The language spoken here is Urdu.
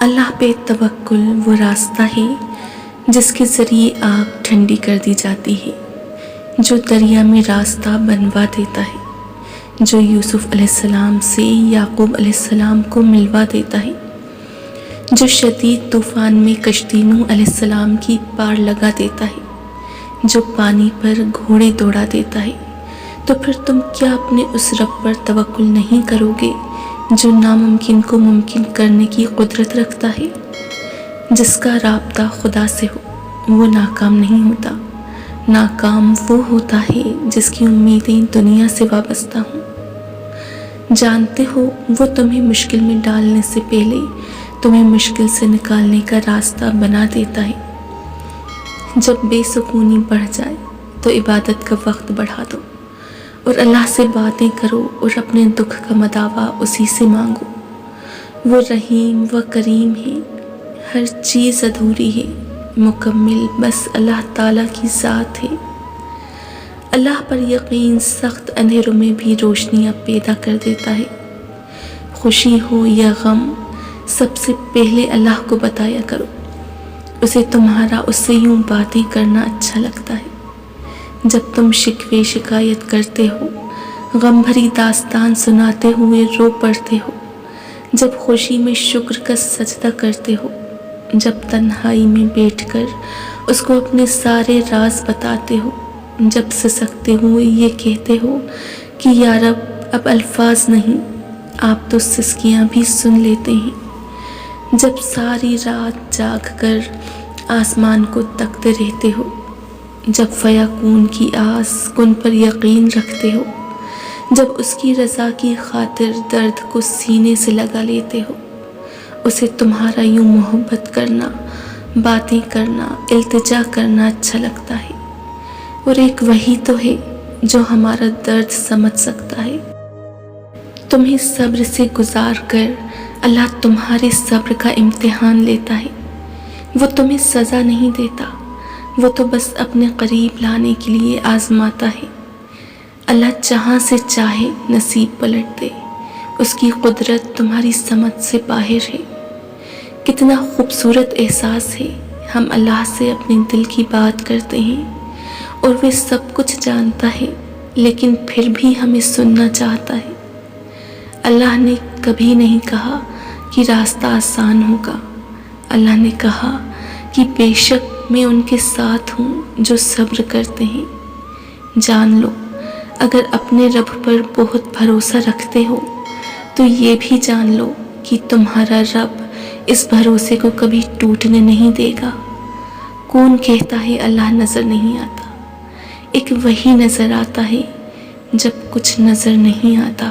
اللہ پہ توکل وہ راستہ ہے جس کے ذریعے آگ ٹھنڈی کر دی جاتی ہے، جو دریا میں راستہ بنوا دیتا ہے، جو یوسف علیہ السلام سے یعقوب علیہ السلام کو ملوا دیتا ہے، جو شدید طوفان میں کشتی نوح علیہ السلام کی پار لگا دیتا ہے، جو پانی پر گھوڑے دوڑا دیتا ہے، تو پھر تم کیا اپنے اس رب پر توکل نہیں کرو گے جو ناممکن کو ممکن کرنے کی قدرت رکھتا ہے؟ جس کا رابطہ خدا سے ہو وہ ناکام نہیں ہوتا، ناکام وہ ہوتا ہے جس کی امیدیں دنیا سے وابستہ ہوں۔ جانتے ہو وہ تمہیں مشکل میں ڈالنے سے پہلے تمہیں مشکل سے نکالنے کا راستہ بنا دیتا ہے۔ جب بے سکونی بڑھ جائے تو عبادت کا وقت بڑھا دو اور اللہ سے باتیں کرو اور اپنے دکھ کا مداوع اسی سے مانگو۔ وہ رحیم و کریم ہے، ہر چیز ادھوری ہے، مکمل بس اللہ تعالیٰ کی ذات ہے۔ اللہ پر یقین سخت اندھیروں میں بھی روشنیاں پیدا کر دیتا ہے۔ خوشی ہو یا غم سب سے پہلے اللہ کو بتایا کرو، اسے تمہارا اس سے یوں باتیں کرنا اچھا لگتا ہے۔ جب تم شکوے شکایت کرتے ہو، غم بھری داستان سناتے ہوئے رو پڑتے ہو، جب خوشی میں شکر کا سجدہ کرتے ہو، جب تنہائی میں بیٹھ کر اس کو اپنے سارے راز بتاتے ہو، جب سسکتے ہوئے یہ کہتے ہو کہ یا رب اب الفاظ نہیں، آپ تو سسکیاں بھی سن لیتے ہیں، جب ساری رات جاگ کر آسمان کو تکتے رہتے ہو، جب فیکون کی آس کن پر یقین رکھتے ہو، جب اس کی رضا کی خاطر درد کو سینے سے لگا لیتے ہو، اسے تمہارا یوں محبت کرنا، باتیں کرنا، التجا کرنا اچھا لگتا ہے۔ اور ایک وہی تو ہے جو ہمارا درد سمجھ سکتا ہے۔ تمہیں صبر سے گزار کر اللہ تمہارے صبر کا امتحان لیتا ہے۔ وہ تمہیں سزا نہیں دیتا، وہ تو بس اپنے قریب لانے کے لیے آزماتا ہے۔ اللہ جہاں سے چاہے نصیب پلٹ دے، اس کی قدرت تمہاری سمجھ سے باہر ہے۔ کتنا خوبصورت احساس ہے، ہم اللہ سے اپنے دل کی بات کرتے ہیں اور وہ سب کچھ جانتا ہے، لیکن پھر بھی ہمیں سننا چاہتا ہے۔ اللہ نے کبھی نہیں کہا کہ راستہ آسان ہوگا، اللہ نے کہا کہ بے شک میں ان کے ساتھ ہوں جو صبر کرتے ہیں۔ جان لو اگر اپنے رب پر بہت بھروسہ رکھتے ہو تو یہ بھی جان لو کہ تمہارا رب اس بھروسے کو کبھی ٹوٹنے نہیں دے گا۔ کون کہتا ہے اللہ نظر نہیں آتا؟ ایک وہی نظر آتا ہے جب کچھ نظر نہیں آتا۔